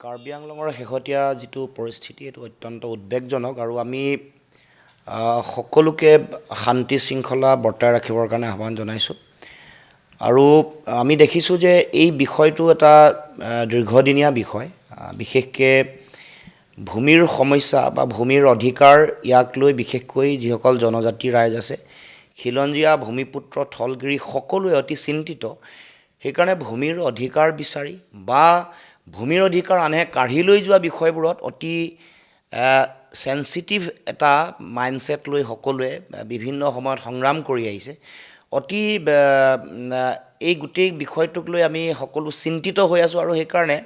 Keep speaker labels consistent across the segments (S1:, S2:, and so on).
S1: কাৰ্বি আংলঙৰ শেহতীয়া যিটো পৰিস্থিতি এইটো অত্যন্ত উদ্বেগজনক আৰু আমি সকলোকে শান্তি শৃংখলা বৰ্তাই ৰাখিবৰ কাৰণে আহ্বান জনাইছোঁ আৰু আমি দেখিছোঁ যে এই বিষয়টো এটা দীৰ্ঘদিনীয়া বিষয় বিশেষকৈ ভূমিৰ সমস্যা বা ভূমিৰ অধিকাৰ ইয়াক লৈ বিশেষকৈ যিসকল জনজাতি ৰাইজ আছে খিলঞ্জীয়া ভূমিপুত্ৰ থলগিৰি সকলোৱে অতি চিন্তিত সেইকাৰণে ভূমিৰ অধিকাৰ বিচাৰি বা ভূমিৰ অধিকাৰ আনে কাঢ়ি লৈ যোৱা বিষয়বোৰত অতি সেন্সিটিভ এটা মাইণ্ডছেট লৈ সকলোৱে বিভিন্ন সময়ত সংগ্ৰাম কৰি আহিছে অতি এই গোটেই বিষয়টোক লৈ আমি সকলো চিন্তিত হৈ আছোঁ আৰু সেইকাৰণে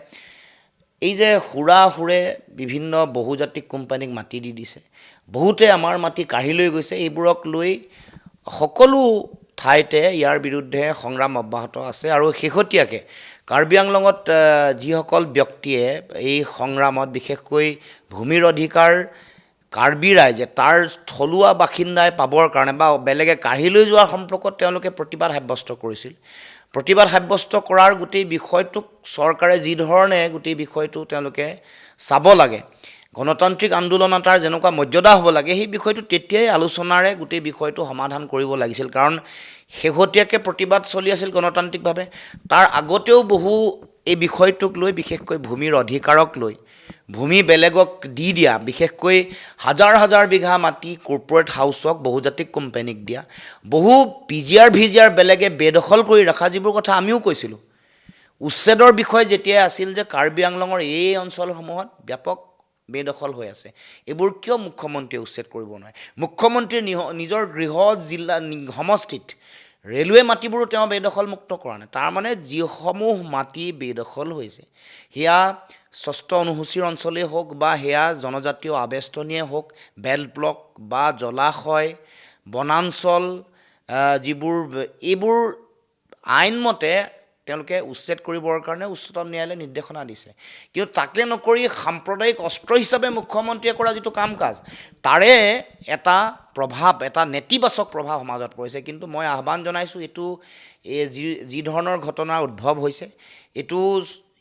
S1: এই যে সুৰে বিভিন্ন বহুজাতিক কোম্পানীক মাটি দি দিছে বহুতে আমাৰ মাটি কাঢ়ি লৈ গৈছে এইবোৰক লৈ সকলো ঠাইতে ইয়াৰ বিৰুদ্ধে সংগ্ৰাম অব্যাহত আছে আৰু শেহতীয়াকৈ কাৰ্বি আংলঙত যিসকল ব্যক্তিয়ে এই সংগ্ৰামত বিশেষকৈ ভূমিৰ অধিকাৰ কাৰ্বি ৰাইজে তাৰ থলুৱা বাসিন্দাই পাবৰ কাৰণে বা বেলেগে কাঢ়ি লৈ যোৱাৰ সম্পৰ্কত তেওঁলোকে প্ৰতিবাদ সাব্যস্ত কৰিছিল প্ৰতিবাদ সাব্যস্ত কৰাৰ গোটেই বিষয়টোক চৰকাৰে যি ধৰণে গোটেই বিষয়টো তেওঁলোকে চাব লাগে গণতান্ত্ৰিক আন্দোলন এটাৰ যেনেকুৱা মৰ্যাদা হ'ব লাগে সেই বিষয়টো তেতিয়াই আলোচনাৰে গোটেই বিষয়টো সমাধান কৰিব লাগিছিল কাৰণ শেহতীয়াকৈ প্ৰতিবাদ চলি আছিল গণতান্ত্ৰিকভাৱে তাৰ আগতেও বহু এই বিষয়টোক লৈ বিশেষকৈ ভূমিৰ অধিকাৰক লৈ ভূমি বেলেগক দি দিয়া বিশেষকৈ হাজাৰ হাজাৰ বিঘা মাটি কৰ্পৰেট হাউচক বহুজাতিক কোম্পানীক দিয়া বহু পিজিআৰ বেলেগে বেদখল কৰি ৰখা যিবোৰ কথা আমিও কৈছিলোঁ উচ্ছেদৰ বিষয় যেতিয়া আছিল যে কাৰ্বি আংলঙৰ এই অঞ্চলসমূহত ব্যাপক বেদখল হৈ আছে এইবোৰ কিয় মুখ্যমন্ত্ৰীয়ে উচ্ছেদ কৰিব নোৱাৰে মুখ্যমন্ত্ৰীৰ নিজৰ গৃহ জিলা সমষ্টিত ৰেলৱে মাটিবোৰো তেওঁ বেদখল মুক্ত কৰা নাই তাৰমানে যিসমূহ মাটি বেদখল হৈছে সেয়া ষষ্ঠ অনুসূচীৰ অঞ্চলেই হওক বা সেয়া জনজাতীয় আৱেষ্টনীয়ে হওক বেল্ট ব্লক বা জলাশয় বনাঞ্চল যিবোৰ এইবোৰ আইনমতে তেওঁলোকে উচ্ছেদ কৰিবৰ কাৰণে উচ্চতম ন্যায়ালয়ে নিৰ্দেশনা দিছে কিন্তু তাকে নকৰি সাম্প্ৰদায়িক অস্ত্ৰ হিচাপে মুখ্যমন্ত্ৰীয়ে কৰা যিটো কাম কাজ তাৰে এটা প্ৰভাৱ এটা নেতিবাচক প্ৰভাৱ সমাজত পৰিছে কিন্তু মই আহ্বান জনাইছোঁ এইটো যি ধৰণৰ ঘটনাৰ উদ্ভৱ হৈছে এইটো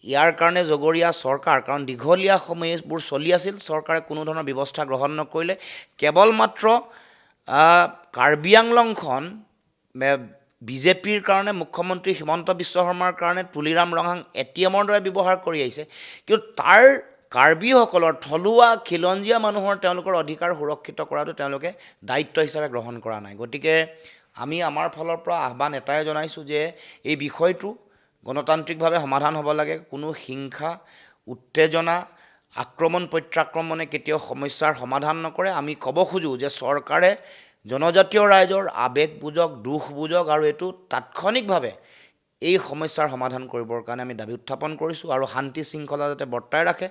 S1: ইয়াৰ কাৰণে জগৰীয়া চৰকাৰ কাৰণ দীঘলীয়া সময়বোৰ চলি আছিল চৰকাৰে কোনো ধৰণৰ ব্যৱস্থা গ্ৰহণ নকৰিলে কেৱল মাত্ৰ কাৰ্বি আংলংখন বিজেপিৰ কাৰণে মুখ্যমন্ত্ৰী হিমন্ত বিশ্ব শৰ্মাৰ কাৰণে তুলিৰাম ৰঙাং এটিএমৰ দৰে ব্যৱহাৰ কৰি আহিছে কিন্তু তাৰ কাৰ্বিসকলৰ থলুৱা খিলঞ্জীয়া মানুহৰ তেওঁলোকৰ অধিকাৰ সুৰক্ষিত কৰাটো তেওঁলোকে দায়িত্ব হিচাপে গ্ৰহণ কৰা নাই গতিকে আমি আমাৰ ফালৰ পৰা আহ্বান এটাই জনাইছোঁ যে এই বিষয়টো গণতান্ত্ৰিকভাৱে সমাধান হ'ব লাগে কোনো হিংসা উত্তেজনা আক্ৰমণ প্ৰত্যাক্ৰমণে কেতিয়াও সমস্যাৰ সমাধান নকৰে আমি ক'ব খোজোঁ যে চৰকাৰে জনজাতীয় ৰাইজৰ আৱেগ বুজক দুখ বুজক আৰু এইটো তাৎক্ষণিকভাৱে এই সমস্যাৰ সমাধান কৰিবৰ কাৰণে আমি দাবী উত্থাপন কৰিছোঁ আৰু শান্তি শৃংখলা যাতে বৰ্তাই ৰাখে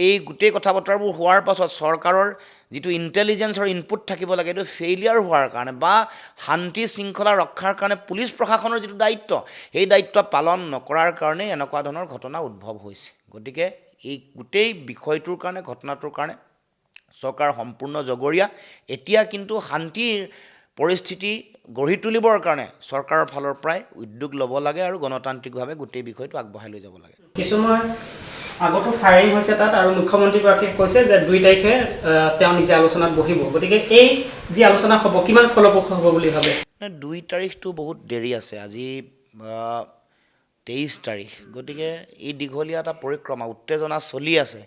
S1: এই গোটেই কথা বতৰাবোৰ হোৱাৰ পাছত চৰকাৰৰ যিটো ইণ্টেলিজেন্সৰ ইনপুট থাকিব লাগে এইটো ফেইলিয়াৰ হোৱাৰ কাৰণে বা শান্তি শৃংখলা ৰক্ষাৰ কাৰণে পুলিচ প্ৰশাসনৰ যিটো দায়িত্ব সেই দায়িত্ব পালন নকৰাৰ কাৰণে এনেকুৱা ধৰণৰ ঘটনা উদ্ভৱ হৈছে গতিকে এই গোটেই বিষয়টোৰ কাৰণে ঘটনাটোৰ কাৰণে চৰকাৰ সম্পূৰ্ণ জগৰীয়া এতিয়া কিন্তু শান্তিৰ পৰিস্থিতি গঢ়ি তুলিবৰ কাৰণে চৰকাৰৰ ফালৰ পৰাই উদ্যোগ ল'ব লাগে আৰু গণতান্ত্ৰিকভাৱে গোটেই বিষয়টো আগবঢ়াই লৈ যাব লাগে
S2: কিছুমান আগতো ফায়াৰিং হৈছে তাত আৰু মুখ্যমন্ত্ৰীগৰাকীয়ে কৈছে যে ২ তাৰিখে তেওঁ নিজে আলোচনাত বহিব গতিকে এই যি আলোচনা হ'ব কিমান ফলপ্ৰসূ হ'ব বুলি ভাবে
S1: ২ তাৰিখটো বহুত দেৰি আছে আজি ২৩ তাৰিখ গতিকে এই দীঘলীয়া এটা পৰিক্ৰমা উত্তেজনা চলি আছে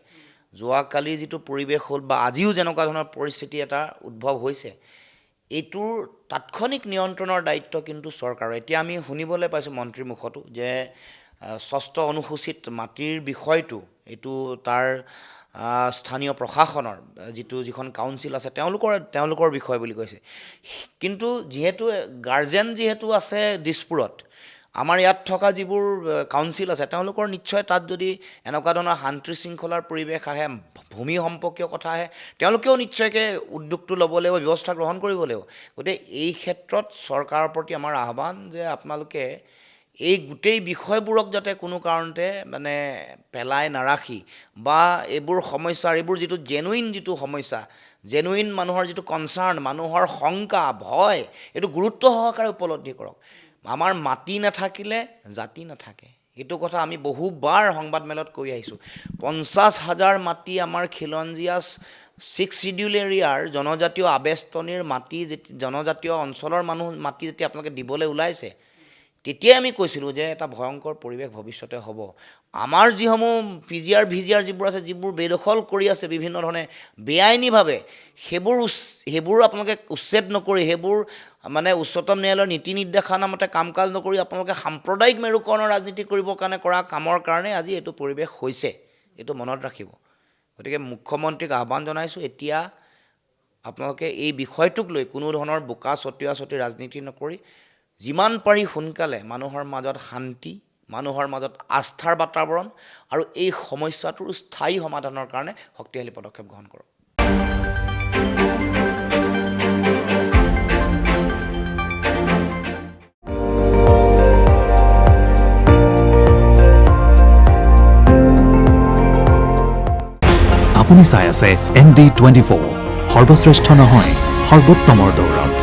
S1: যোৱাকালি যিটো পৰিৱেশ হ'ল বা আজিও যেনেকুৱা ধৰণৰ পৰিস্থিতি এটা উদ্ভৱ হৈছে এইটোৰ তাৎক্ষণিক নিয়ন্ত্ৰণৰ দায়িত্ব কিন্তু চৰকাৰৰ এতিয়া আমি শুনিবলৈ পাইছোঁ মন্ত্ৰীৰ মুখতো যে ষষ্ঠ অনুসূচিত মাটিৰ বিষয়টো এইটো তাৰ স্থানীয় প্ৰশাসনৰ যিখন কাউন্সিল আছে তেওঁলোকৰ বিষয় বুলি কৈছে কিন্তু যিহেতু গাৰ্জেন যিহেতু আছে দিছপুৰত আমাৰ ইয়াত থকা যিবোৰ কাউন্সিল আছে তেওঁলোকৰ নিশ্চয় তাত যদি এনেকুৱা ধৰণৰ শান্তি শৃংখলাৰ পৰিৱেশ আহে ভূমি সম্পৰ্কীয় কথা আহে তেওঁলোকেও নিশ্চয়কৈ উদ্যোগটো ল'ব লাগিব ব্যৱস্থা গ্ৰহণ কৰিব লাগিব গতিকে এই ক্ষেত্ৰত চৰকাৰৰ প্ৰতি আমাৰ আহ্বান যে আপোনালোকে এই গোটেই বিষয়বোৰক যাতে কোনো কাৰণতে মানে পেলাই নাৰাখি বা এইবোৰ সমস্যাৰ এইবোৰ যিটো জেনুইন যিটো সমস্যা জেনুইন মানুহৰ যিটো কনচাৰ্ণ মানুহৰ শংকা ভয় এইটো গুৰুত্ব সহকাৰে উপলব্ধি কৰক আমাৰ মাটি নাথাকিলে জাতি নাথাকে এইটো কথা আমি বহুবাৰ সংবাদমেলত কৈ আহিছোঁ 50,000 মাটি আমাৰ খিলঞ্জীয়া 6 শিডিউল এৰিয়াৰ জনজাতীয় আবেষ্টনীৰ মাটি জনজাতীয় অঞ্চলৰ মানুহ মাটি যেতিয়া আপোনালোকে দিবলৈ ওলাইছে তেতিয়াই আমি কৈছিলোঁ যে এটা ভয়ংকৰ পৰিৱেশ ভৱিষ্যতে হ'ব আমাৰ যিসমূহ পিজিআৰ ভিজিআৰ যিবোৰ আছে যিবোৰ বেদখল কৰি আছে বিভিন্ন ধৰণে বেআইনীভাৱে সেইবোৰ আপোনালোকে উচ্ছেদ নকৰি সেইবোৰ মানে উচ্চতম ন্যায়ালয়ৰ নীতি নিৰ্দেশনা মতে কাম কাজ নকৰি আপোনালোকে সাম্প্ৰদায়িক মেৰুকৰণৰ ৰাজনীতি কৰিবৰ কাৰণে কৰা কামৰ কাৰণে আজি এইটো পৰিৱেশ হৈছে এইটো মনত ৰাখিব গতিকে মুখ্যমন্ত্ৰীক আহ্বান জনাইছোঁ এতিয়া আপোনালোকে এই বিষয়টোক লৈ কোনো ধৰণৰ বোকা ছটিওৱা ৰাজনীতি নকৰি যিমান পাৰি সোনকালে মানুহৰ মাজত শান্তি মানুহৰ মাজত আস্থাৰ বাতাবৰণ আৰু এই সমস্যাটোৰ স্থায়ী সমাধানৰ কাৰণে শক্তিশালী পদক্ষেপ গ্ৰহণ কৰক
S3: আপুনি চাই আছে ND24 সৰ্বশ্ৰেষ্ঠ নহয় সৰ্বোত্তমৰ দৌৰত